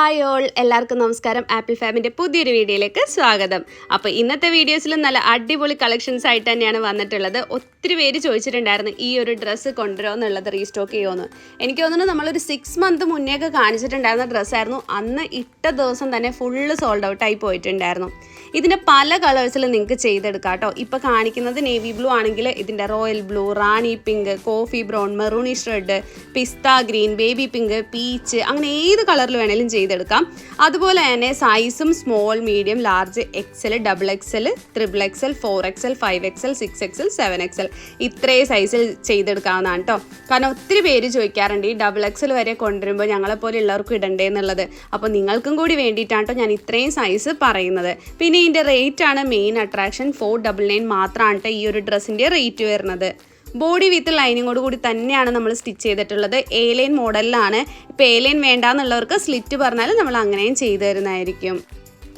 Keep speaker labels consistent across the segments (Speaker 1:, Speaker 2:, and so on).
Speaker 1: Hi all, എല്ലാവർക്കും നമസ്കാരം. Apple ഫാമിൻ്റെ പുതിയൊരു വീഡിയോയിലേക്ക് സ്വാഗതം. അപ്പോൾ ഇന്നത്തെ വീഡിയോസിൽ നല്ല അടിപൊളി കളക്ഷൻസ് ആയിട്ട് തന്നെയാണ് വന്നിട്ടുള്ളത്. ഒത്തിരി പേര് ചോദിച്ചിട്ടുണ്ടായിരുന്നു ഈ ഒരു ഡ്രസ്സ് കൊണ്ടുവരുമോ എന്നുള്ളത്, റീസ്റ്റോക്ക് ചെയ്യുമെന്ന്. എനിക്ക് തോന്നുന്നു നമ്മളൊരു 6 മന്ത് മുന്നേ ഒക്കെ കാണിച്ചിട്ടുണ്ടായിരുന്ന ഡ്രസ്സായിരുന്നു. അന്ന് ഇട്ട ദിവസം തന്നെ ഫുള്ള് സോൾഡ് ഔട്ടായി പോയിട്ടുണ്ടായിരുന്നു. ഇതിൻ്റെ പല കളേഴ്സിൽ നിങ്ങൾക്ക് ചെയ്തെടുക്കാം കേട്ടോ. ഇപ്പോൾ കാണിക്കുന്നത് നേവി ബ്ലൂ ആണെങ്കിൽ ഇതിൻ്റെ royal blue, rani pink, coffee brown, maroonish red, pista green, baby pink, peach, അങ്ങനെ ഏത് കളറിൽ വേണേലും ചെയ്തെടുക്കാം. അതുപോലെ തന്നെ സൈസും small, medium, large, XL, double XL, triple XL, 4XL, 5XL, 6XL, 7XL ഇത്രയും സൈസിൽ ചെയ്തെടുക്കാവുന്നതാണ് കേട്ടോ. കാരണം ഒത്തിരി പേര് ചോദിക്കാറുണ്ട് ഈ ഡബിൾ എക്സൽ വരെ കൊണ്ടുവരുമ്പോൾ ഞങ്ങളെപ്പോലെ ഉള്ളവർക്കും ഇടണ്ടേ എന്നുള്ളത്. അപ്പോൾ നിങ്ങൾക്കും കൂടി വേണ്ടിയിട്ടാണ് കേട്ടോ ഞാൻ ഇത്രയും സൈസ് പറയുന്നത്. പിന്നെ ഇതിൻ്റെ റേറ്റ് ആണ് മെയിൻ അട്രാക്ഷൻ. 499 മാത്രമാണ് കേട്ടോ ഈ ഒരു ഡ്രസ്സിൻ്റെ റേറ്റ് വരുന്നത്. ബോഡി വിത്ത് ലൈനിങ്ങോട് കൂടി തന്നെയാണ് നമ്മൾ സ്റ്റിച്ച് ചെയ്തിട്ടുള്ളത്. എ ലൈൻ മോഡലിലാണ്. ഇപ്പോൾ എ ലൈൻ വേണ്ടാന്നുള്ളവർക്ക് സ്ലിറ്റ് പറഞ്ഞാൽ നമ്മൾ അങ്ങനെയും ചെയ്തു തരുന്നതായിരിക്കും.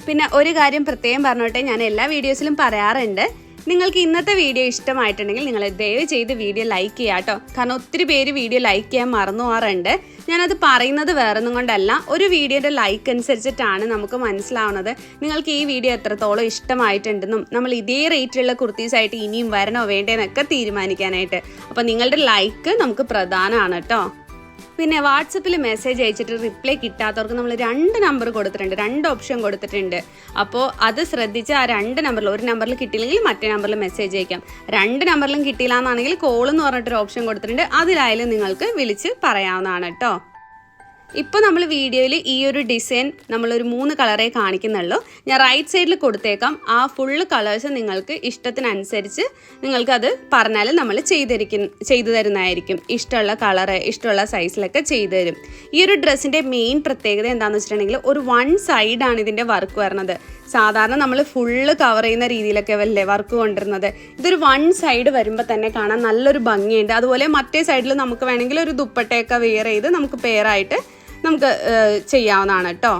Speaker 1: പിന്നെ ഒരു കാര്യം പ്രത്യേകം പറഞ്ഞോട്ടെ, ഞാൻ എല്ലാ വീഡിയോസിലും പറയാറുണ്ട്, നിങ്ങൾക്ക് ഇന്നത്തെ വീഡിയോ ഇഷ്ടമായിട്ടുണ്ടെങ്കിൽ നിങ്ങൾ ദയവ് ചെയ്ത് വീഡിയോ ലൈക്ക് ചെയ്യുക കേട്ടോ. കാരണം ഒത്തിരി പേര് വീഡിയോ ലൈക്ക് ചെയ്യാൻ മറന്നു പോകാറുണ്ട്. ഞാനത് പറയുന്നത് വേറൊന്നും കൊണ്ടല്ല, ഒരു വീഡിയോയുടെ ലൈക്ക് അനുസരിച്ചിട്ടാണ് നമുക്ക് മനസ്സിലാവുന്നത് നിങ്ങൾക്ക് ഈ വീഡിയോ എത്രത്തോളം ഇഷ്ടമായിട്ടുണ്ടെന്നും നമ്മൾ ഇതേ റേറ്റിലുള്ള കുർത്തീസായിട്ട് ഇനിയും വരണോ വേണ്ടേന്നൊക്കെ തീരുമാനിക്കാനായിട്ട്. അപ്പോൾ നിങ്ങളുടെ ലൈക്ക് നമുക്ക് പ്രധാനമാണ് കേട്ടോ. പിന്നെ വാട്സപ്പിൽ മെസ്സേജ് അയച്ചിട്ട് റിപ്ലൈ കിട്ടാത്തവർക്ക് നമ്മൾ 2 നമ്പർ കൊടുത്തിട്ടുണ്ട്, 2 ഓപ്ഷൻ കൊടുത്തിട്ടുണ്ട്. അപ്പോൾ അത് ശ്രദ്ധിച്ച് ആ 2 നമ്പറിൽ, ഒരു നമ്പറിൽ കിട്ടിയില്ലെങ്കിൽ മറ്റേ നമ്പറിൽ മെസ്സേജ് അയക്കാം. 2 നമ്പറിലും കിട്ടിയില്ല എന്നാണെങ്കിൽ കോൾ എന്ന് പറഞ്ഞിട്ടൊരു ഓപ്ഷൻ കൊടുത്തിട്ടുണ്ട്. അതിലായാലും നിങ്ങൾക്ക് വിളിച്ച് പറയാവുന്നതാണ് കേട്ടോ. ഇപ്പോൾ നമ്മൾ വീഡിയോയിൽ ഈ ഒരു ഡിസൈൻ നമ്മളൊരു 3 കളറേ കാണിക്കുന്നുള്ളൂ. ഞാൻ റൈറ്റ് സൈഡിൽ കൊടുത്തേക്കാം. ആ ഫുള്ള് കളേഴ്സ് നിങ്ങൾക്ക് ഇഷ്ടത്തിനനുസരിച്ച് നിങ്ങൾക്കത് പറഞ്ഞാൽ നമ്മൾ ചെയ്തു തരുന്നതായിരിക്കും. ഇഷ്ടമുള്ള കളറ്, ഇഷ്ടമുള്ള സൈസിലൊക്കെ ചെയ്തു തരും. ഈ ഒരു ഡ്രസ്സിൻ്റെ മെയിൻ പ്രത്യേകത എന്താണെന്ന് വെച്ചിട്ടുണ്ടെങ്കിൽ ഒരു 1 സൈഡാണ് ഇതിൻ്റെ വർക്ക് വരുന്നത്. സാധാരണ നമ്മൾ ഫുള്ള് കവർ ചെയ്യുന്ന രീതിയിലൊക്കെ അല്ലേ വർക്ക് കൊണ്ടുവരുന്നത്. ഇതൊരു 1 സൈഡ് വരുമ്പോൾ തന്നെ കാണാൻ നല്ലൊരു ഭംഗിയുണ്ട്. അതുപോലെ മറ്റേ സൈഡിൽ നമുക്ക് വേണമെങ്കിൽ ഒരു ദുപ്പട്ടയൊക്കെ വെയർ ചെയ്ത് നമുക്ക് പെയറായിട്ട് നമുക്ക് ചെയ്യാവുന്നതാണ് കേട്ടോ.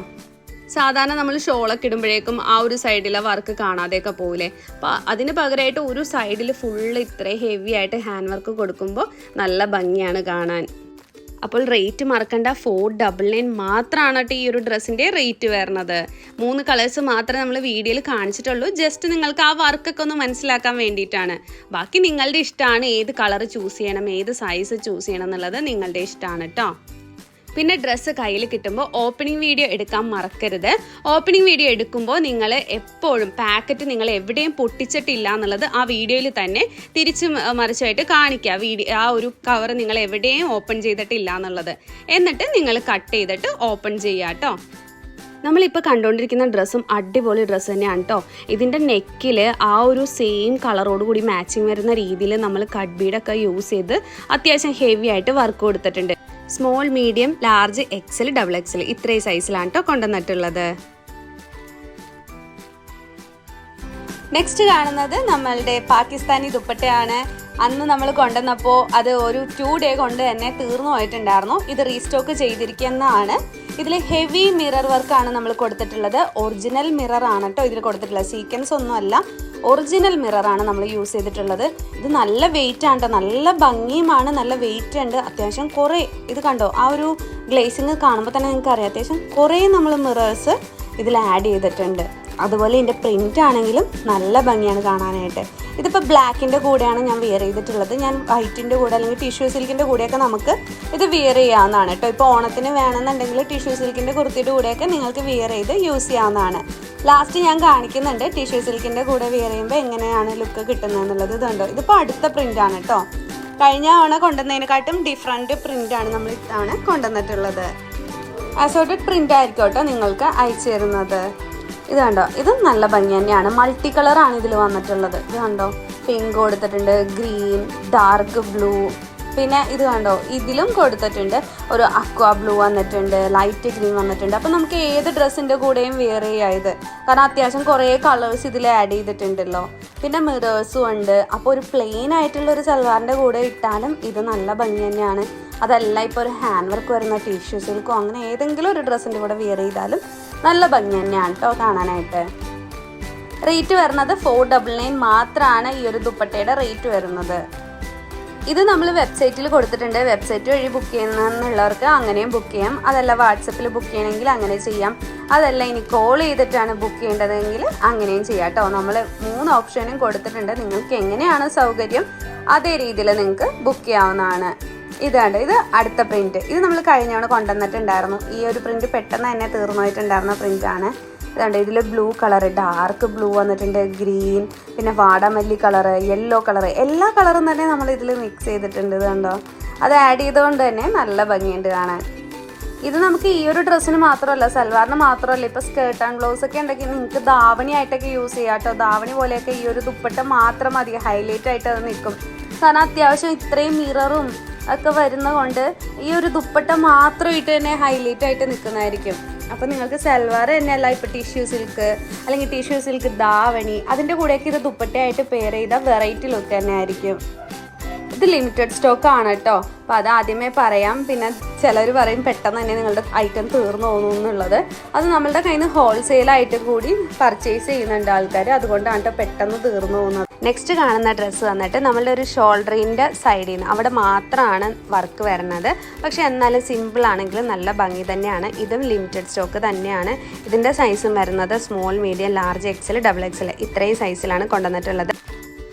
Speaker 1: സാധാരണ നമ്മൾ ഷോളൊക്കെ ഇടുമ്പോഴേക്കും ആ ഒരു സൈഡിലെ വർക്ക് കാണാതെയൊക്കെ പോകില്ലേ. അപ്പോൾ അതിന് പകരമായിട്ട് ഒരു സൈഡിൽ ഫുള്ള് ഇത്രയും ഹെവി ആയിട്ട് ഹാൻഡ് വർക്ക് കൊടുക്കുമ്പോൾ നല്ല ഭംഗിയാണ് കാണാൻ. അപ്പോൾ റേറ്റ് മറക്കണ്ട, 499 മാത്രമാണ് കേട്ടോ ഈ ഒരു ഡ്രസ്സിൻ്റെ റേറ്റ് വരുന്നത്. 3 കളേഴ്സ് മാത്രമേ നമ്മൾ വീഡിയോയിൽ കാണിച്ചിട്ടുള്ളൂ. ജസ്റ്റ് നിങ്ങൾക്ക് ആ വർക്കൊക്കെ ഒന്ന് മനസ്സിലാക്കാൻ വേണ്ടിയിട്ടാണ്. ബാക്കി നിങ്ങളുടെ ഇഷ്ടമാണ്, ഏത് കളർ ചൂസ് ചെയ്യണം, ഏത് സൈസ് ചൂസ് ചെയ്യണം എന്നുള്ളത് നിങ്ങളുടെ ഇഷ്ടമാണ് കേട്ടോ. പിന്നെ ഡ്രസ്സ് കയ്യിൽ കിട്ടുമ്പോൾ ഓപ്പണിംഗ് വീഡിയോ എടുക്കാൻ മറക്കരുത്. ഓപ്പണിംഗ് വീഡിയോ എടുക്കുമ്പോൾ നിങ്ങൾ എപ്പോഴും പാക്കറ്റ് നിങ്ങൾ എവിടെയും പൊട്ടിച്ചിട്ടില്ല എന്നുള്ളത് ആ വീഡിയോയിൽ തന്നെ തിരിച്ച് മറിച്ചായിട്ട് കാണിക്കുക. ആ ഒരു കവർ നിങ്ങൾ എവിടെയും ഓപ്പൺ ചെയ്തിട്ടില്ല എന്നുള്ളത്. എന്നിട്ട് നിങ്ങൾ കട്ട് ചെയ്തിട്ട് ഓപ്പൺ ചെയ്യുക കേട്ടോ. നമ്മളിപ്പോൾ കണ്ടുകൊണ്ടിരിക്കുന്ന ഡ്രസ്സും അടിപൊളി ഡ്രസ്സ് തന്നെയാണ് കേട്ടോ. ഇതിൻ്റെ നെക്കിൽ ആ ഒരു സെയിം കളറോട് കൂടി മാച്ചിങ് വരുന്ന രീതിയിൽ നമ്മൾ കട്ട് ബീഡൊക്കെ യൂസ് ചെയ്ത് അത്യാവശ്യം ഹെവി ആയിട്ട് വർക്ക് കൊടുത്തിട്ടുണ്ട്. Small, medium, large, XL, double XL ഇത്രയും സൈസിലാണ് കേട്ടോ കൊണ്ടുവന്നിട്ടുള്ളത്. നെക്സ്റ്റ് കാണുന്നത് നമ്മളുടെ പാകിസ്ഥാനി ദുപ്പട്ടയാണ്. അന്ന് നമ്മൾ കൊണ്ടുവന്നപ്പോൾ അത് ഒരു 2 ഡേ കൊണ്ട് തന്നെ തീർന്നു പോയിട്ടുണ്ടായിരുന്നു. ഇത് റീസ്റ്റോക്ക് ചെയ്തിരിക്കുന്നതാണ്. ഇതിൽ ഹെവി മിറർ വർക്കാണ് നമ്മൾ കൊടുത്തിട്ടുള്ളത്. ഒറിജിനൽ മിറർ ആണ് കേട്ടോ ഇതിൽ കൊടുത്തിട്ടുള്ളത്. സീക്വൻസ് ഒന്നുമല്ല, ഒറിജിനൽ മിററാണ് നമ്മൾ യൂസ് ചെയ്തിട്ടുള്ളത്. ഇത് നല്ല വെയിറ്റ് ആണ് കേട്ടോ, നല്ല ഭംഗിയുമാണ്, നല്ല വെയിറ്റ് ഉണ്ട്. അത്യാവശ്യം കുറേ, ഇത് കണ്ടോ ആ ഒരു ഗ്ലേസിങ് കാണുമ്പോൾ തന്നെ നിങ്ങൾക്ക് അറിയാം അത്യാവശ്യം കുറേ നമ്മൾ മിറേഴ്സ് ഇതിൽ ആഡ് ചെയ്തിട്ടുണ്ട്. അതുപോലെ ഇതിൻ്റെ പ്രിൻ്റ് ആണെങ്കിലും നല്ല ഭംഗിയാണ് കാണാനായിട്ട്. ഇതിപ്പോൾ ബ്ലാക്കിൻ്റെ കൂടെയാണ് ഞാൻ വെയർ ചെയ്തിട്ടുള്ളത്. ഞാൻ വൈറ്റിൻ്റെ കൂടെ അല്ലെങ്കിൽ ടിഷ്യൂ സിൽക്കിൻ്റെ കൂടെയൊക്കെ നമുക്ക് ഇത് വെയർ ചെയ്യാവുന്നതാണ് കേട്ടോ. ഇപ്പോൾ ഓണത്തിന് വേണമെന്നുണ്ടെങ്കിൽ ടിഷ്യൂ സിൽക്കിൻ്റെ കുർത്തിയുടെ കൂടെയൊക്കെ നിങ്ങൾക്ക് വെയർ ചെയ്ത് യൂസ് ചെയ്യാവുന്നതാണ്. ലാസ്റ്റ് ഞാൻ കാണിക്കുന്നുണ്ട് ടിഷ്യൂ സിൽക്കിൻ്റെ കൂടെ വെയർ ചെയ്യുമ്പോൾ എങ്ങനെയാണ് ലുക്ക് കിട്ടുന്നതെന്നുള്ളത്. ഇതുണ്ടോ, ഇതിപ്പോൾ അടുത്ത പ്രിൻ്റാണ് കേട്ടോ. കഴിഞ്ഞ തവണ കൊണ്ടുവന്നതിനെക്കാട്ടും ഡിഫറെൻറ്റ് പ്രിൻ്റാണ് നമ്മൾ ഇത്തവണ കൊണ്ടുവന്നിട്ടുള്ളത്. അസോർട്ടഡ് പ്രിൻ്റ് ആയിരിക്കും കേട്ടോ നിങ്ങൾക്ക് അയച്ചു തരുന്നത്. ഇത് കണ്ടോ, ഇതും നല്ല ഭംഗി തന്നെയാണ്. മൾട്ടി കളറാണ് ഇതിൽ വന്നിട്ടുള്ളത്. ഇത് കണ്ടോ, പിങ്ക് കൊടുത്തിട്ടുണ്ട്, ഗ്രീൻ, ഡാർക്ക് ബ്ലൂ, പിന്നെ ഇത് കണ്ടോ ഇതിലും കൊടുത്തിട്ടുണ്ട് ഒരു അക്വാ ബ്ലൂ വന്നിട്ടുണ്ട്, ലൈറ്റ് ഗ്രീൻ വന്നിട്ടുണ്ട്. അപ്പോൾ നമുക്ക് ഏത് ഡ്രസ്സിൻ്റെ കൂടെയും വെയർ ചെയ്യാം ഇത്. കാരണം അത്യാവശ്യം കുറേ കളേഴ്സ് ഇതിൽ ആഡ് ചെയ്തിട്ടുണ്ടല്ലോ. പിന്നെ മിറേഴ്സും ഉണ്ട്. അപ്പോൾ ഒരു പ്ലെയിൻ ആയിട്ടുള്ള ഒരു സൽവാറിൻ്റെ കൂടെ ഇട്ടാലും ഇത് നല്ല ഭംഗി തന്നെയാണ്. അതല്ല ഇപ്പോൾ ഒരു ഹാൻഡ് വർക്ക് വരുന്ന ടിഷ്യൂ സിൽക്കോ അങ്ങനെ ഏതെങ്കിലും ഒരു ഡ്രസ്സിൻ്റെ കൂടെ വെയർ ചെയ്താലും നല്ല ഭംഗി തന്നെയാണ് കേട്ടോ കാണാനായിട്ട്. റേറ്റ് വരുന്നത് 499 മാത്രമാണ് ഈ ഒരു ദുപ്പട്ടയുടെ റേറ്റ് വരുന്നത്. ഇത് നമ്മൾ വെബ്സൈറ്റിൽ കൊടുത്തിട്ടുണ്ട്. വെബ്സൈറ്റ് വഴി ബുക്ക് ചെയ്യുന്നവർക്ക് അങ്ങനെയും ബുക്ക് ചെയ്യാം. അതല്ല വാട്സപ്പിൽ ബുക്ക് ചെയ്യണമെങ്കിൽ അങ്ങനെ ചെയ്യാം. അതല്ല ഇനി കോൾ ചെയ്തിട്ടാണ് ബുക്ക് ചെയ്യേണ്ടതെങ്കിൽ അങ്ങനെയും ചെയ്യാം കേട്ടോ. നമ്മൾ 3 ഓപ്ഷനും കൊടുത്തിട്ടുണ്ട്. നിങ്ങൾക്ക് എങ്ങനെയാണ് സൗകര്യം അതേ രീതിയിൽ നിങ്ങൾക്ക് ബുക്ക് ചെയ്യാവുന്നതാണ്. ഇതാണ് ഇത് അടുത്ത പ്രിൻറ്റ്. ഇത് നമ്മൾ കഴിഞ്ഞവണ കൊണ്ടുവന്നിട്ടുണ്ടായിരുന്നു. ഈ ഒരു പ്രിൻറ്റ് പെട്ടെന്ന് തന്നെ തീർന്നു പോയിട്ടുണ്ടായിരുന്ന പ്രിൻ്റാണ്. ഇതുണ്ട്, ഇതിൽ ബ്ലൂ കളറ്, ഡാർക്ക് ബ്ലൂ വന്നിട്ടുണ്ട്, ഗ്രീൻ, പിന്നെ വാടാമല്ലി കളറ്, യെല്ലോ കളറ്, എല്ലാ കളറും തന്നെ നമ്മൾ ഇതിൽ മിക്സ് ചെയ്തിട്ടുണ്ട്. ഇത് കണ്ടോ, അത് ആഡ് ചെയ്തുകൊണ്ട് തന്നെ നല്ല ഭംഗിയുണ്ട് കാണാൻ. ഇത് നമുക്ക് ഈ ഒരു ഡ്രസ്സിന് മാത്രമല്ല, സൽവാറിന് മാത്രമല്ല, ഇപ്പോൾ സ്കേർട്ട് ആൻഡ് ബ്ലൗസ് ഒക്കെ ഉണ്ടെങ്കിൽ നിങ്ങൾക്ക് ധാവണി ആയിട്ടൊക്കെ യൂസ് ചെയ്യാം കേട്ടോ. ധാവണി പോലെയൊക്കെ ഈ ഒരു ദുപ്പട്ട മാത്രം മതി, ഹൈലൈറ്റ് ആയിട്ട് അത് നിൽക്കും. കാരണം അത്യാവശ്യം ഇത്രയും മിററും ഒക്കെ വരുന്നതുകൊണ്ട് ഈ ഒരു ദുപ്പട്ട മാത്രമായിട്ട് തന്നെ ഹൈലൈറ്റ് ആയിട്ട് നിൽക്കുന്നതായിരിക്കും. അപ്പോൾ നിങ്ങൾക്ക് സൽവാർ തന്നെയല്ല, ഇപ്പോൾ ടിഷ്യൂ സിൽക്ക് അല്ലെങ്കിൽ ടിഷ്യൂ സിൽക്ക് ധാവണി അതിൻ്റെ കൂടെയൊക്കെ ഇത് ദുപ്പട്ടയായിട്ട് പെയർ ചെയ്ത വെറൈറ്റി ലുക്ക് തന്നെ ആയിരിക്കും. ഇത് ലിമിറ്റഡ് സ്റ്റോക്ക് ആണ് കേട്ടോ. അപ്പോൾ അത് ആദ്യമേ പറയാം. പിന്നെ ചിലർ പറയും പെട്ടെന്ന് തന്നെ നിങ്ങളുടെ ഐറ്റം തീർന്നു പോകുന്നു എന്നുള്ളത്. അത് നമ്മളുടെ കയ്യിൽ നിന്ന് ഹോൾസെയിലായിട്ട് കൂടി പർച്ചേസ് ചെയ്യുന്നുണ്ട് ആൾക്കാർ. അതുകൊണ്ടാണ് കേട്ടോ പെട്ടെന്ന് തീർന്നു പോകുന്നത്. നെക്സ്റ്റ് കാണുന്ന ഡ്രസ്സ് വന്നിട്ട് നമ്മളുടെ ഒരു ഷോൾഡറിൻ്റെ സൈഡിൽ നിന്ന് അവിടെ മാത്രമാണ് വർക്ക് വരുന്നത്. പക്ഷേ എന്നാലും സിമ്പിൾ ആണെങ്കിലും നല്ല ഭംഗി തന്നെയാണ്. ഇതും ലിമിറ്റഡ് സ്റ്റോക്ക് തന്നെയാണ്. ഇതിൻ്റെ സൈസും വരുന്നത് small, medium, large, XL, XXL ഇത്രയും സൈസിലാണ് കൊണ്ടുവന്നിട്ടുള്ളത്.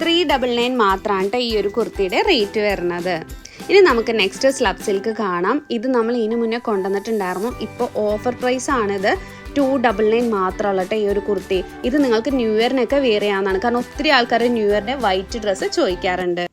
Speaker 1: 399 മാത്രമാണ് ഈ ഒരു കുർത്തിയുടെ റേറ്റ് വരുന്നത്. ഇനി നമുക്ക് നെക്സ്റ്റ് സ്ലബ് സിൽക്ക് കാണാം. ഇത് നമ്മൾ ഇതിനു മുന്നേ കൊണ്ടുവന്നിട്ടുണ്ടായിരുന്നു. ഇപ്പോൾ ഓഫർ പ്രൈസ് ആണിത്. 299 മാത്രമുള്ള കേട്ടോ ഈ ഒരു കുർത്തി. ഇത് നിങ്ങൾക്ക് ന്യൂ ഇയറിനൊക്കെ വെയർ ചെയ്യാവുന്നതാണ്. കാരണം ഒത്തിരി ആൾക്കാർ ന്യൂ ഇയറിൻ്റെ വൈറ്റ് ഡ്രസ്സ് ചോദിക്കാറുണ്ട്.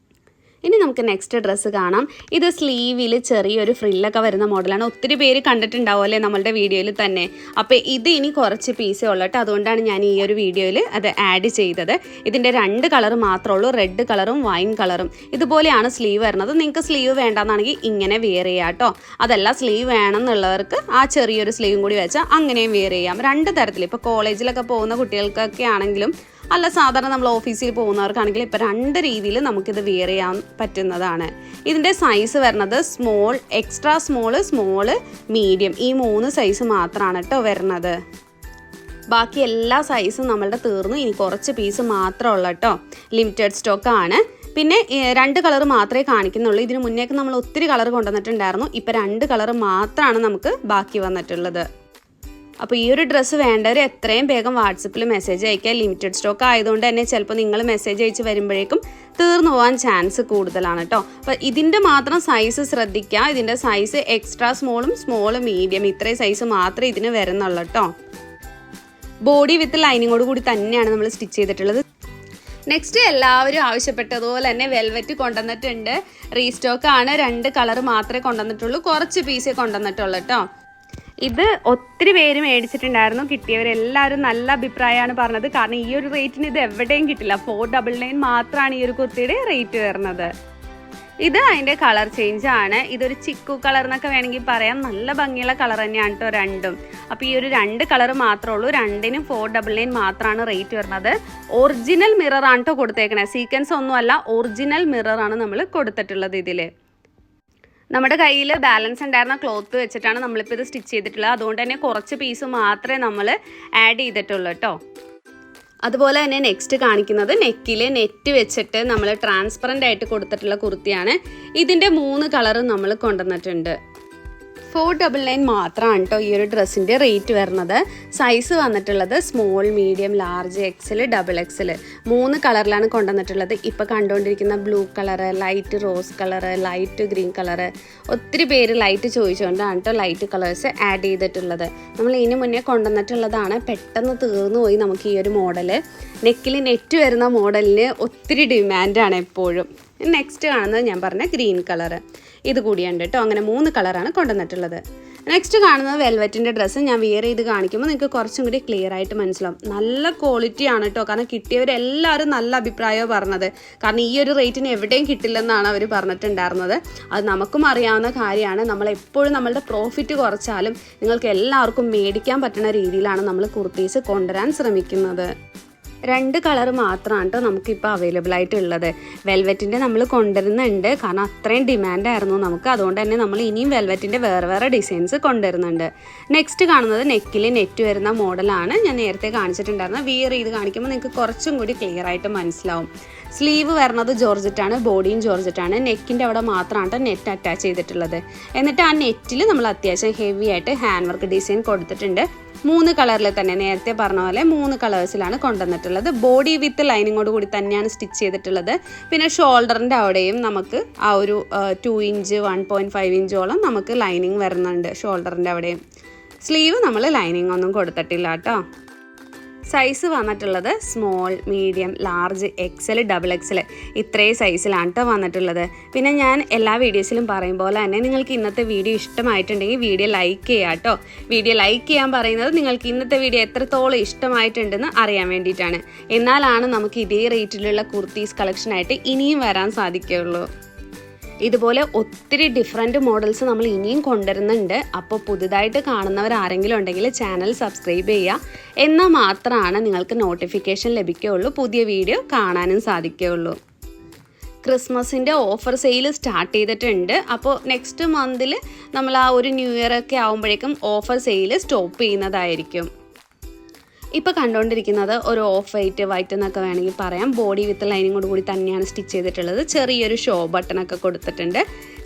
Speaker 1: ഇനി നമുക്ക് നെക്സ്റ്റ് ഡ്രസ്സ് കാണാം. ഇത് സ്ലീവിൽ ചെറിയൊരു ഫ്രില്ലൊക്കെ വരുന്ന മോഡലാണ്. ഒത്തിരി പേര് കണ്ടിട്ടുണ്ടാവുമല്ലേ നമ്മളുടെ വീഡിയോയിൽ തന്നെ. അപ്പോൾ ഇത് ഇനി കുറച്ച് പീസേ ഉള്ളൂ കേട്ടോ. അതുകൊണ്ടാണ് ഞാൻ ഈ ഒരു വീഡിയോയിൽ അത് ആഡ് ചെയ്തത്. ഇതിൻ്റെ 2 കളർ മാത്രമേ ഉള്ളൂ, റെഡ് കളറും വൈൻ കളറും. ഇതുപോലെയാണ് സ്ലീവ് വരുന്നത്. നിങ്ങൾക്ക് സ്ലീവ് വേണ്ടെന്നാണെങ്കിൽ ഇങ്ങനെ വെയർ ചെയ്യാം കേട്ടോ. അതല്ല സ്ലീവ് വേണമെന്നുള്ളവർക്ക് ആ ചെറിയൊരു സ്ലീവും കൂടി വെച്ചാൽ അങ്ങനെയും വെയർ ചെയ്യാം. 2 തരത്തിൽ. ഇപ്പോൾ കോളേജിലൊക്കെ പോകുന്ന കുട്ടികൾക്കൊക്കെ ആണെങ്കിലും അല്ല സാധാരണ നമ്മൾ ഓഫീസിൽ പോകുന്നവർക്കാണെങ്കിൽ ഇപ്പോൾ 2 രീതിയിൽ നമുക്കിത് വെയർ ചെയ്യാൻ പറ്റുന്നതാണ്. ഇതിൻ്റെ സൈസ് വരുന്നത് small, extra small, small, medium ഈ 3 സൈസ് മാത്രമാണ് കേട്ടോ വരുന്നത്. ബാക്കി എല്ലാ സൈസും നമ്മളുടെ തീർന്നു. ഇനി കുറച്ച് പീസ് മാത്രമേ ഉള്ളൂ കേട്ടോ. ലിമിറ്റഡ് സ്റ്റോക്ക് ആണ്. പിന്നെ 2 കളർ മാത്രമേ കാണിക്കുന്നുള്ളൂ. ഇതിന് മുന്നേക്ക് നമ്മൾ ഒത്തിരി കളർ കൊണ്ടുവന്നിട്ടുണ്ടായിരുന്നു. ഇപ്പോൾ 2 കളർ മാത്രമാണ് നമുക്ക് ബാക്കി വന്നിട്ടുള്ളത്. അപ്പോൾ ഈ ഒരു ഡ്രസ്സ് വേണ്ടവർ എത്രയും വേഗം വാട്സപ്പിൽ മെസ്സേജ് അയക്കുക. ലിമിറ്റഡ് സ്റ്റോക്ക് ആയതുകൊണ്ട് തന്നെ ചിലപ്പോൾ നിങ്ങൾ മെസ്സേജ് അയച്ച് വരുമ്പോഴേക്കും തീർന്നു പോകാൻ ചാൻസ് കൂടുതലാണ് കേട്ടോ. അപ്പോൾ ഇതിൻ്റെ മാത്രം സൈസ് ശ്രദ്ധിക്കുക. ഇതിൻ്റെ സൈസ് എക്സ്ട്രാ സ്മോളും സ്മോളും മീഡിയം ഇത്രയും സൈസ് മാത്രമേ ഇതിന് വരുന്നുള്ളൂ കേട്ടോ. ബോഡി വിത്ത് ലൈനിങ്ങോട് കൂടി തന്നെയാണ് നമ്മൾ സ്റ്റിച്ച് ചെയ്തിട്ടുള്ളത്. നെക്സ്റ്റ് എല്ലാവരും ആവശ്യപ്പെട്ടതുപോലെ തന്നെ വെൽവെറ്റ് കൊണ്ടുവന്നിട്ടുണ്ട്. റീസ്റ്റോക്ക് ആണ്. 2 കളർ മാത്രമേ കൊണ്ടുവന്നിട്ടുള്ളൂ. കുറച്ച് പീസേ കൊണ്ടുവന്നിട്ടുള്ളൂ കേട്ടോ. ഇത് ഒത്തിരി പേര് മേടിച്ചിട്ടുണ്ടായിരുന്നു. കിട്ടിയവരെല്ലാവരും നല്ല അഭിപ്രായമാണ് പറഞ്ഞത്. കാരണം ഈ ഒരു റേറ്റിന് ഇത് എവിടെയും കിട്ടില്ല. 499 മാത്രമാണ് ഈ ഒരു കുർത്തിയുടെ റേറ്റ് വരുന്നത്. ഇത് അതിൻ്റെ കളർ ചേഞ്ച് ആണ്. ഇതൊരു ചിക്കു കളർ എന്നൊക്കെ വേണമെങ്കിൽ പറയാം. നല്ല ഭംഗിയുള്ള കളർ തന്നെയാണ് കേട്ടോ രണ്ടും. അപ്പോൾ ഈ ഒരു 2 കളർ മാത്രമേ ഉള്ളൂ. 2നും 499 മാത്രമാണ് റേറ്റ് വരുന്നത്. ഒറിജിനൽ മിററാണ് കേട്ടോ കൊടുത്തേക്കണേ. സീക്വൻസ് ഒന്നുമല്ല, ഒറിജിനൽ മിററാണ് നമ്മൾ കൊടുത്തിട്ടുള്ളത്. ഇതിൽ നമ്മുടെ കയ്യിൽ ബാലൻസ് ഉണ്ടായിരുന്ന ക്ലോത്ത് വെച്ചിട്ടാണ് നമ്മളിപ്പോൾ ഇത് സ്റ്റിച്ച് ചെയ്തിട്ടുള്ളത്. അതുകൊണ്ട് തന്നെ കുറച്ച് പീസ് മാത്രമേ നമ്മൾ ആഡ് ചെയ്തിട്ടുള്ളൂ കേട്ടോ. അതുപോലെ തന്നെ നെക്സ്റ്റ് കാണിക്കുന്നത് നെക്കിൽ നെറ്റ് വെച്ചിട്ട് നമ്മൾ ട്രാൻസ്പെറൻ്റ് ആയിട്ട് കൊടുത്തിട്ടുള്ള കുർത്തിയാണ്. ഇതിൻ്റെ 3 കളറും നമ്മൾ കൊണ്ടുവന്നിട്ടുണ്ട്. 499 മാത്രമാണ് കേട്ടോ ഈ ഒരു ഡ്രസ്സിൻ്റെ റേറ്റ് വരുന്നത്. സൈസ് വന്നിട്ടുള്ളത് small, medium, large, XL, XXL 3 കളറിലാണ് കൊണ്ടുവന്നിട്ടുള്ളത്. ഇപ്പോൾ കണ്ടുകൊണ്ടിരിക്കുന്ന blue colour, light rose colour, light green colour, ഒത്തിരി പേര് ലൈറ്റ് ചോദിച്ചുകൊണ്ടാണ് കേട്ടോ ലൈറ്റ് കളേഴ്സ് ആഡ് ചെയ്തിട്ടുള്ളത്. നമ്മൾ ഇതിന് മുന്നേ കൊണ്ടുവന്നിട്ടുള്ളതാണ്. പെട്ടെന്ന് തീർന്നു പോയി നമുക്ക് ഈ ഒരു മോഡല്. നെക്കിൽ നെറ്റ് വരുന്ന മോഡലിന് ഒത്തിരി ഡിമാൻഡാണ് എപ്പോഴും. നെക്സ്റ്റ് കാണുന്നത് ഞാൻ പറഞ്ഞ ഗ്രീൻ കളറ് ഇത് കൂടിയുണ്ട് കേട്ടോ. അങ്ങനെ 3 കളറാണ് കൊണ്ടുവന്നിട്ടുള്ളത്. നെക്സ്റ്റ് കാണുന്നത് വെൽവെറ്റിൻ്റെ ഡ്രസ്സ്. ഞാൻ വിയർ ചെയ്ത് കാണിക്കുമ്പോൾ നിങ്ങൾക്ക് കുറച്ചും കൂടി ക്ലിയർ ആയിട്ട് മനസ്സിലാവും. നല്ല ക്വാളിറ്റി ആണ് കേട്ടോ. കാരണം കിട്ടിയവരെല്ലാവരും നല്ല അഭിപ്രായമാണ് പറഞ്ഞത്. കാരണം ഈ ഒരു റേറ്റിന് എവിടെയും കിട്ടില്ലെന്നാണ് അവർ പറഞ്ഞിട്ടുണ്ടായിരുന്നത്. അത് നമുക്കും അറിയാവുന്ന കാര്യമാണ്. നമ്മളെപ്പോഴും നമ്മളുടെ പ്രോഫിറ്റ് കുറച്ചാലും നിങ്ങൾക്ക് എല്ലാവർക്കും മേടിക്കാൻ പറ്റുന്ന രീതിയിലാണ് നമ്മൾ കുർത്തീസ് കൊണ്ടുവരാൻ ശ്രമിക്കുന്നത്. 2 കളർ മാത്രമാണ് കേട്ടോ നമുക്കിപ്പോൾ അവൈലബിൾ ആയിട്ടുള്ളത്. വെൽവെറ്റിൻ്റെ നമ്മൾ കൊണ്ടുവരുന്നുണ്ട്, കാരണം അത്രയും ഡിമാൻഡായിരുന്നു നമുക്ക്. അതുകൊണ്ട് തന്നെ നമ്മൾ ഇനിയും വെൽവെറ്റിൻ്റെ വേറെ വേറെ ഡിസൈൻസ് കൊണ്ടുവരുന്നുണ്ട്. നെക്സ്റ്റ് കാണുന്നത് നെക്കിൽ നെറ്റ് വരുന്ന മോഡലാണ്. ഞാൻ നേരത്തെ കാണിച്ചിട്ടുണ്ടായിരുന്നു. വിയർ ചെയ്ത് കാണിക്കുമ്പോൾ നിങ്ങൾക്ക് കുറച്ചും കൂടി ക്ലിയർ ആയിട്ട് മനസ്സിലാവും. സ്ലീവ് വരുന്നത് ജോർജറ്റാണ്, ബോഡിയും ജോർജറ്റാണ്. നെക്കിൻ്റെ അവിടെ മാത്രമാണ് നെറ്റ് അറ്റാച്ച് ചെയ്തിട്ടുള്ളത്. എന്നിട്ട് ആ നെറ്റിൽ നമ്മൾ അത്യാവശ്യം ഹെവി ആയിട്ട് ഹാൻഡ് വർക്ക് ഡിസൈൻ കൊടുത്തിട്ടുണ്ട്. 3 കളറിൽ തന്നെ, നേരത്തെ പറഞ്ഞ പോലെ 3 കളേഴ്സിലാണ് കൊണ്ടുവന്നിട്ടുള്ളത്. ബോഡി വിത്ത് ലൈനിങ്ങോട് കൂടി തന്നെയാണ് സ്റ്റിച്ച് ചെയ്തിട്ടുള്ളത്. പിന്നെ ഷോൾഡറിൻ്റെ അവിടെയും നമുക്ക് ആ ഒരു 2 ഇഞ്ച് 1.5 ഇഞ്ചോളം നമുക്ക് ലൈനിങ് വരുന്നുണ്ട് ഷോൾഡറിൻ്റെ അവിടെയും. സ്ലീവ് നമ്മൾ ലൈനിങ് ഒന്നും കൊടുത്തിട്ടില്ല കേട്ടോ. സൈസ് വന്നിട്ടുള്ളത് small, medium, large, XL, double XL ഇത്രയും സൈസിലാണ് കേട്ടോ വന്നിട്ടുള്ളത്. പിന്നെ ഞാൻ എല്ലാ വീഡിയോസിലും പറയും പോലെ തന്നെ നിങ്ങൾക്ക് ഇന്നത്തെ വീഡിയോ ഇഷ്ടമായിട്ടുണ്ടെങ്കിൽ വീഡിയോ ലൈക്ക് ചെയ്യുക കേട്ടോ. വീഡിയോ ലൈക്ക് ചെയ്യാൻ പറയുന്നത് നിങ്ങൾക്ക് ഇന്നത്തെ വീഡിയോ എത്രത്തോളം ഇഷ്ടമായിട്ടുണ്ടെന്ന് അറിയാൻ വേണ്ടിയിട്ടാണ്. എന്നാലാണ് നമുക്ക് ഇതേ റേറ്റിലുള്ള കുർത്തീസ് കളക്ഷനായിട്ട് ഇനിയും വരാൻ സാധിക്കുകയുള്ളൂ. ഇതുപോലെ ഒത്തിരി ഡിഫറെൻറ്റ് മോഡൽസ് നമ്മൾ ഇനിയും കൊണ്ടുവരുന്നുണ്ട്. അപ്പോൾ പുതുതായിട്ട് കാണുന്നവർ ആരെങ്കിലും ഉണ്ടെങ്കിൽ ചാനൽ സബ്സ്ക്രൈബ് ചെയ്യുക. എന്നാൽ മാത്രമാണ് നിങ്ങൾക്ക് നോട്ടിഫിക്കേഷൻ ലഭിക്കുകയുള്ളൂ, പുതിയ വീഡിയോ കാണാനും സാധിക്കുകയുള്ളൂ. ക്രിസ്മസിൻ്റെ ഓഫർ സെയിൽ സ്റ്റാർട്ട് ചെയ്തിട്ടുണ്ട്. അപ്പോൾ നെക്സ്റ്റ് മന്തിൽ നമ്മൾ ആ ഒരു ന്യൂ ഇയർ ഒക്കെ ആകുമ്പോഴേക്കും ഓഫർ സെയിൽ സ്റ്റോപ്പ് ചെയ്യുന്നതായിരിക്കും. ഇപ്പോൾ കണ്ടുകൊണ്ടിരിക്കുന്നത് ഒരു ഓഫ് വൈറ്റ് എന്നൊക്കെ വേണമെങ്കിൽ പറയാം. ബോഡി വിത്ത് ലൈനിങ്ങോട് കൂടി തന്നെയാണ് സ്റ്റിച്ച് ചെയ്തിട്ടുള്ളത്. ചെറിയൊരു ഷോ ബട്ടണൊക്കെ കൊടുത്തിട്ടുണ്ട്.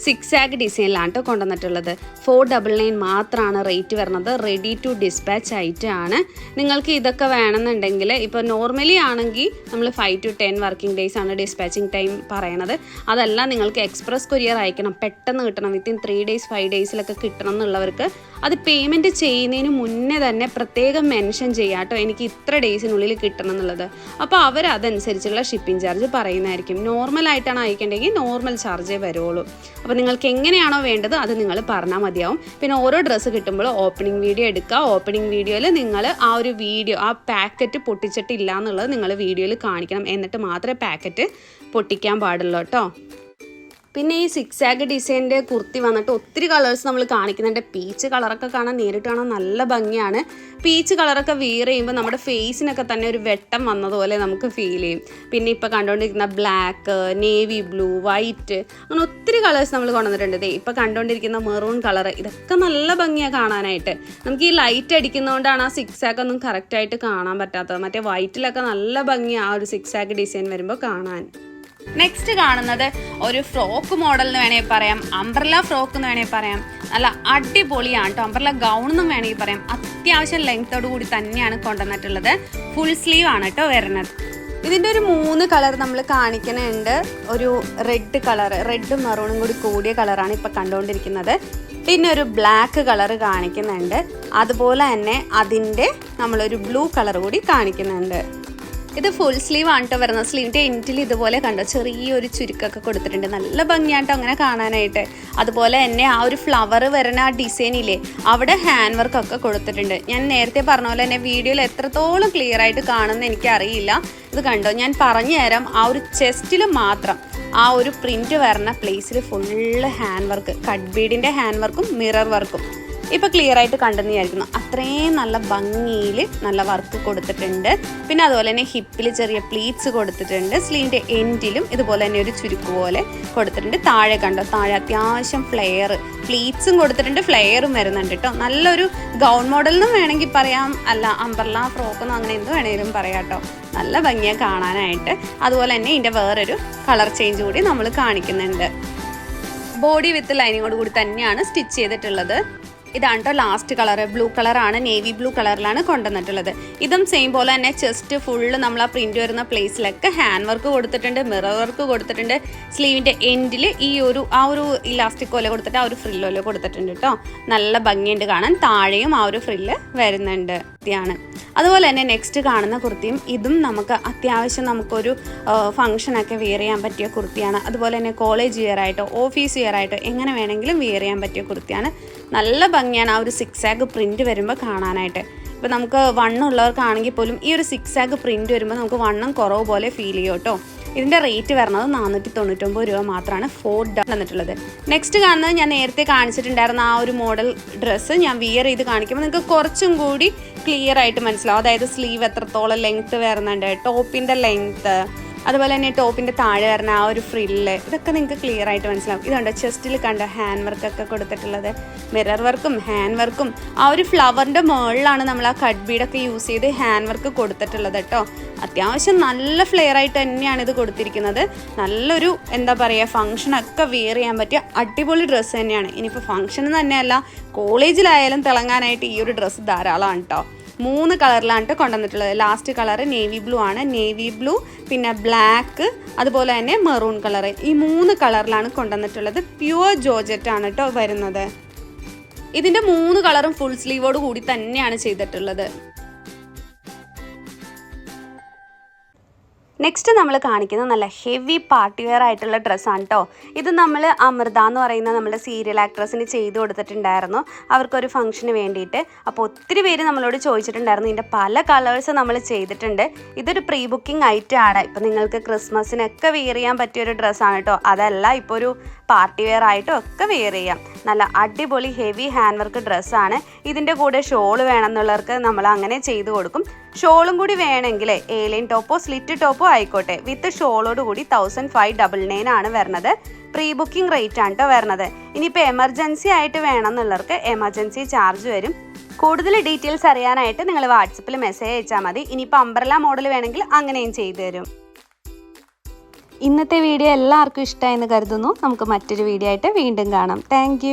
Speaker 1: 6 ആഗ് ഡിസൈനിലാണ് കേട്ടോ കൊണ്ടുവന്നിട്ടുള്ളത്. 499 മാത്രമാണ് റേറ്റ് വരുന്നത്. റെഡി ടു ഡിസ്പാച്ച് ആയിട്ടാണ്. നിങ്ങൾക്ക് ഇതൊക്കെ വേണമെന്നുണ്ടെങ്കിൽ ഇപ്പോൾ നോർമലി ആണെങ്കിൽ നമ്മൾ 5 to 10 വർക്കിംഗ് ഡേയ്സ് ആണ് ഡിസ്പാച്ചിങ് ടൈം പറയണത്. അതല്ല, നിങ്ങൾക്ക് എക്സ്പ്രസ് കൊറിയർ അയക്കണം, പെട്ടെന്ന് കിട്ടണം, വിത്തിൻ 3 days 5 daysലൊക്കെ കിട്ടണം എന്നുള്ളവർക്ക് അത് പേയ്മെൻറ്റ് ചെയ്യുന്നതിന് മുന്നേ തന്നെ പ്രത്യേകം മെൻഷൻ ചെയ്യാം കേട്ടോ, എനിക്ക് ഇത്ര ഡേയ്സിനുള്ളിൽ കിട്ടണം എന്നുള്ളത്. അപ്പോൾ അവർ അതനുസരിച്ചുള്ള ഷിപ്പിംഗ് ചാർജ് പറയുന്നതായിരിക്കും. നോർമലായിട്ടാണ് അയക്കേണ്ടെങ്കിൽ നോർമൽ ചാർജേ വരുള്ളൂ. അപ്പോൾ നിങ്ങൾക്ക് എങ്ങനെയാണോ വേണ്ടത് അത് നിങ്ങൾ പറഞ്ഞാൽ മതിയാവും. പിന്നെ ഓരോ ഡ്രസ്സ് കിട്ടുമ്പോൾ ഓപ്പണിംഗ് വീഡിയോ എടുക്കുക. ഓപ്പണിംഗ് വീഡിയോയിൽ നിങ്ങൾ ആ ഒരു വീഡിയോ, ആ പാക്കറ്റ് പൊട്ടിച്ചിട്ടില്ല എന്നുള്ളത് നിങ്ങൾ വീഡിയോയിൽ കാണിക്കണം. എന്നിട്ട് മാത്രമേ പാക്കറ്റ് പൊട്ടിക്കാൻ പാടുള്ളൂ കേട്ടോ. പിന്നെ ഈ 6 ആഗ് ഡിസൈനിൻ്റെ കുർത്തി വന്നിട്ട് ഒത്തിരി കളേഴ്സ് നമ്മൾ കാണിക്കുന്നുണ്ട്. പീച്ച് കളറൊക്കെ കാണാൻ, നേരിട്ട് കാണാൻ നല്ല ഭംഗിയാണ്. പീച്ച് കളറൊക്കെ വിയർ ചെയ്യുമ്പോൾ നമ്മുടെ ഫേസിനൊക്കെ തന്നെ ഒരു വെട്ടം വന്നതുപോലെ നമുക്ക് ഫീൽ ചെയ്യും. പിന്നെ ഇപ്പോൾ കണ്ടുകൊണ്ടിരിക്കുന്ന ബ്ലാക്ക്, നേവി ബ്ലൂ, വൈറ്റ്, അങ്ങനെ ഒത്തിരി കളേഴ്സ് നമ്മൾ കൊണ്ടുവന്നിട്ടുണ്ട്. ഇപ്പോൾ കണ്ടുകൊണ്ടിരിക്കുന്ന മെറൂൺ കളർ, ഇതൊക്കെ നല്ല ഭംഗിയാണ് കാണാനായിട്ട്. നമുക്ക് ഈ ലൈറ്റ് അടിക്കുന്നതുകൊണ്ടാണ് ആ 6 ആഗ് ഒന്നും കറക്റ്റായിട്ട് കാണാൻ പറ്റാത്തത്. മറ്റേ വൈറ്റിലൊക്കെ നല്ല ഭംഗിയാണ് ആ ഒരു 6 ആഗ് ഡിസൈൻ വരുമ്പോൾ കാണാൻ. നെക്സ്റ്റ് കാണുന്നത് ഒരു ഫ്രോക്ക് മോഡൽ എന്ന് വേണമെങ്കിൽ പറയാം, അംബ്രല ഫ്രോക്ക് എന്ന് വേണമെങ്കിൽ പറയാം. നല്ല അടിപൊളിയാണ് കേട്ടോ. അംബ്രല ഗൗൺ എന്നും വേണമെങ്കിൽ പറയാം. അത്യാവശ്യം ലെങ്ത്തോടു കൂടി തന്നെയാണ് കൊണ്ടുവന്നിട്ടുള്ളത്. ഫുൾ സ്ലീവ് ആണ് കേട്ടോ വരുന്നത്. ഇതിൻ്റെ ഒരു 3 കളർ നമ്മൾ കാണിക്കുന്നുണ്ട്. ഒരു റെഡ് കളർ, റെഡും മെറൂണും കൂടി കൂടിയ കളറാണ് ഇപ്പോൾ കണ്ടുകൊണ്ടിരിക്കുന്നത്. പിന്നെ ഒരു ബ്ലാക്ക് കളർ കാണിക്കുന്നുണ്ട്. അതുപോലെ തന്നെ അതിൻ്റെ നമ്മളൊരു ബ്ലൂ കളർ കൂടി കാണിക്കുന്നുണ്ട്. ഇത് ഫുൾ സ്ലീവ് ആണ് കേട്ടോ വരുന്നത്. സ്ലീവിൻ്റെ എൻഡിൽ ഇതുപോലെ കണ്ടോ ചെറിയൊരു ചുരുക്കൊക്കെ കൊടുത്തിട്ടുണ്ട്. നല്ല ഭംഗിയാട്ടോ അങ്ങനെ കാണാനായിട്ട്. അതുപോലെ തന്നെ ആ ഒരു ഫ്ലവർ വരുന്ന ആ ഡിസൈനില്ലേ, അവിടെ ഹാൻഡ് വർക്കൊക്കെ കൊടുത്തിട്ടുണ്ട്. ഞാൻ നേരത്തെ പറഞ്ഞ പോലെ തന്നെ വീഡിയോയിൽ എത്രത്തോളം ക്ലിയർ ആയിട്ട് കാണുമെന്ന് എനിക്കറിയില്ല. ഇത് കണ്ടോ, ഞാൻ പറഞ്ഞു തരാം. ആ ഒരു ചെസ്റ്റിൽ മാത്രം ആ ഒരു പ്രിന്റ് വരുന്ന പ്ലേസിൽ ഫുള്ള് ഹാൻഡ് വർക്ക്, കട്ട് ബീഡിൻ്റെ ഹാൻഡ് വർക്കും മിറർ വർക്കും. ഇപ്പോൾ ക്ലിയർ ആയിട്ട് കണ്ടെന്ന് വിചാരിക്കുന്നു. അത്രയും നല്ല ഭംഗിയിൽ നല്ല വർക്ക് കൊടുത്തിട്ടുണ്ട്. പിന്നെ അതുപോലെ തന്നെ ഹിപ്പിൽ ചെറിയ പ്ലീറ്റ്സ് കൊടുത്തിട്ടുണ്ട്. സ്ലീവിൻ്റെ എൻഡിലും ഇതുപോലെ തന്നെ ഒരു ചുരുക്ക് പോലെ കൊടുത്തിട്ടുണ്ട്. താഴെ കണ്ടോ, താഴെ അത്യാവശ്യം ഫ്ലെയർ, പ്ലീറ്റ്സും കൊടുത്തിട്ടുണ്ട്, ഫ്ലെയറും വരുന്നുണ്ട് കേട്ടോ. നല്ലൊരു ഗൗൺ മോഡൽ എന്നും വേണമെങ്കിൽ പറയാം, അല്ല അംബ്രല ഫ്രോക്കെന്നും അങ്ങനെ എന്ത് വേണമെങ്കിലും പറയാം കേട്ടോ. നല്ല ഭംഗിയാണ് കാണാനായിട്ട്. അതുപോലെ തന്നെ ഇതിൻ്റെ വേറൊരു കളർ ചേഞ്ച് കൂടി നമ്മൾ കാണിക്കുന്നുണ്ട്. ബോഡി വിത്ത് ലൈനിങ്ങോട് കൂടി തന്നെയാണ് സ്റ്റിച്ച് ചെയ്തിട്ടുള്ളത്. ഇതാണ് കേട്ടോ ലാസ്റ്റ് കളർ, ബ്ലൂ കളറാണ്, നേവി ബ്ലൂ കളറിലാണ് കൊണ്ടുവന്നിട്ടുള്ളത്. ഇതും സെയിം പോലെ തന്നെ ചെസ്റ്റ് ഫുള്ള് നമ്മൾ ആ പ്രിന്റ് വരുന്ന പ്ലേസിലൊക്കെ ഹാൻഡ് വർക്ക് കൊടുത്തിട്ടുണ്ട്, മിറർ വർക്ക് കൊടുത്തിട്ടുണ്ട്. സ്ലീവിൻ്റെ എൻഡിൽ ആ ഒരു ഇലാസ്റ്റിക് പോലെ കൊടുത്തിട്ട് ആ ഒരു ഫ്രില്ല് പോലെ കൊടുത്തിട്ടുണ്ട് കേട്ടോ. നല്ല ഭംഗിയുണ്ട് കാണാൻ. താഴെയും ആ ഒരു ഫ്രില്ല് വരുന്നുണ്ട്. ാണ് അതുപോലെ തന്നെ നെക്സ്റ്റ് കാണുന്ന കുർത്തിയും ഇതും നമുക്ക് അത്യാവശ്യം നമുക്കൊരു ഫംഗ്ഷനൊക്കെ വെയർ ചെയ്യാൻ പറ്റിയ കുർത്തിയാണ്. അതുപോലെ തന്നെ കോളേജ് വെയർ ആയിട്ടോ ഓഫീസ് വെയർ ആയിട്ടോ എങ്ങനെ വേണമെങ്കിലും വെയർ ചെയ്യാൻ പറ്റിയ കുർത്തിയാണ്. നല്ല ഭംഗിയാണ് ആ ഒരു 6 ആഗ് പ്രിന്റ് വരുമ്പോൾ കാണാനായിട്ട്. ഇപ്പോൾ നമുക്ക് വണ്ണം ഉള്ളവർക്കാണെങ്കിൽ പോലും ഈ ഒരു 6 ആഗ് പ്രിന്റ് വരുമ്പോൾ നമുക്ക് വണ്ണം കുറവ് പോലെ ഫീൽ ചെയ്യും കേട്ടോ. ഇതിൻ്റെ റേറ്റ് വരുന്നത് 499 രൂപ മാത്രമാണ് 4 ഡോട്ട് വന്നിട്ടുള്ളത്. നെക്സ്റ്റ് കാണുന്നത് ഞാൻ നേരത്തെ കാണിച്ചിട്ടുണ്ടായിരുന്ന ആ ഒരു മോഡൽ ഡ്രസ്സ് ഞാൻ വിയർ ചെയ്ത് കാണിക്കുമ്പോൾ നിങ്ങൾക്ക് കുറച്ചും കൂടി ക്ലിയർ ആയിട്ട് മനസ്സിലാവും. അതായത് സ്ലീവ് എത്രത്തോളം ലെങ്ത്ത് വരുന്നുണ്ട്, ടോപ്പിൻ്റെ ലെങ്ത്ത്, അതുപോലെ തന്നെ ടോപ്പിൻ്റെ താഴെ വരുന്ന ആ ഒരു ഫ്രില്ല്, ഇതൊക്കെ നിങ്ങൾക്ക് ക്ലിയർ ആയിട്ട് മനസ്സിലാവും. ഇതുണ്ട് ചെസ്റ്റിൽ കണ്ട ഹാൻഡ് വർക്കൊക്കെ കൊടുത്തിട്ടുള്ളത്, മിറർ വർക്കും ഹാൻഡ് വർക്കും. ആ ഒരു ഫ്ലവറിൻ്റെ മുകളിലാണ് നമ്മൾ ആ കട്ട് ബീഡൊക്കെ യൂസ് ചെയ്ത് ഹാൻഡ് വർക്ക് കൊടുത്തിട്ടുള്ളത് കേട്ടോ. അത്യാവശ്യം നല്ല ഫ്ലെയർ ആയിട്ട് തന്നെയാണ് ഇത് കൊടുത്തിരിക്കുന്നത്. നല്ലൊരു എന്താ പറയുക, ഫംഗ്ഷനൊക്കെ വെയർ ചെയ്യാൻ പറ്റിയ അടിപൊളി ഡ്രസ്സ് തന്നെയാണ്. ഇനിയിപ്പോൾ ഫംഗ്ഷൻ തന്നെയല്ല, കോളേജിലായാലും തിളങ്ങാനായിട്ട് ഈ ഒരു ഡ്രസ്സ് ധാരാളമാണ് കേട്ടോ. 3 കളറിലാണ് കൊണ്ടുവന്നിട്ടുള്ളത്. ലാസ്റ്റ് കളറ് നേവി ബ്ലൂ ആണ്. നേവി ബ്ലൂ, പിന്നെ ബ്ലാക്ക്, അതുപോലെ തന്നെ മെറൂൺ കളറ്. ഈ 3 കളറിലാണ് കൊണ്ടുവന്നിട്ടുള്ളത്. പ്യുവർ ജോർജറ്റ് ആണ് കേട്ടോ വരുന്നത്. ഇതിൻ്റെ 3 കളറും ഫുൾ സ്ലീവോട് കൂടി തന്നെയാണ് ചെയ്തിട്ടുള്ളത്. നെക്സ്റ്റ് നമ്മൾ കാണിക്കുന്നത് നല്ല ഹെവി പാർട്ടി വെയർ ആയിട്ടുള്ള ഡ്രസ്സാണ് കേട്ടോ. ഇത് നമ്മൾ അമൃത എന്ന് പറയുന്ന നമ്മുടെ സീരിയൽ ആക്ട്രസിന് ചെയ്ത് കൊടുത്തിട്ടുണ്ടായിരുന്നു, അവർക്കൊരു ഫംഗ്ഷന് വേണ്ടിയിട്ട്. അപ്പോൾ ഒത്തിരി പേര് നമ്മളോട് ചോദിച്ചിട്ടുണ്ടായിരുന്നു. ഇതിൻ്റെ പല കളേഴ്സ് നമ്മൾ ചെയ്തിട്ടുണ്ട്. ഇതൊരു പ്രീ ബുക്കിംഗ് ഐറ്റം ആണ്. ഇപ്പോൾ നിങ്ങൾക്ക് ക്രിസ്മസിനൊക്കെ വെയർ ചെയ്യാൻ പറ്റിയൊരു ഡ്രസ്സാണ് കേട്ടോ. അതല്ല, ഇപ്പോൾ ഒരു പാർട്ടി വെയർ ആയിട്ടും ഒക്കെ വെയർ ചെയ്യാം. നല്ല അടിപൊളി ഹെവി ഹാൻഡ് വർക്ക് ഡ്രസ്സാണ്. ഇതിൻ്റെ കൂടെ ഷോള് വേണമെന്നുള്ളവർക്ക് നമ്മൾ അങ്ങനെ ചെയ്ത് കൊടുക്കും. ഷോളും കൂടി വേണമെങ്കിൽ ഏലിയൻ ടോപ്പോ സ്ലിറ്റ് ടോപ്പോ ആയിക്കോട്ടെ, വിത്ത് ഷോളോട് കൂടി 1599 ആണ് വരുന്നത്. പ്രീ ബുക്കിംഗ് റേറ്റ് ആണ് കേട്ടോ വരുന്നത്. ഇനിയിപ്പോൾ എമർജൻസി ആയിട്ട് വേണമെന്നുള്ളവർക്ക് എമർജൻസി ചാർജ് വരും. കൂടുതൽ ഡീറ്റെയിൽസ് അറിയാനായിട്ട് നിങ്ങൾ വാട്സപ്പിൽ മെസ്സേജ് അയച്ചാൽ മതി. ഇനിയിപ്പോൾ അംബ്രല മോഡൽ വേണമെങ്കിൽ അങ്ങനെയും ചെയ്തു തരും. ഇന്നത്തെ വീഡിയോ എല്ലാവർക്കും ഇഷ്ടമായെന്ന് കരുതുന്നു. നമുക്ക് മറ്റൊരു വീഡിയോ ആയിട്ട് വീണ്ടും കാണാം. താങ്ക്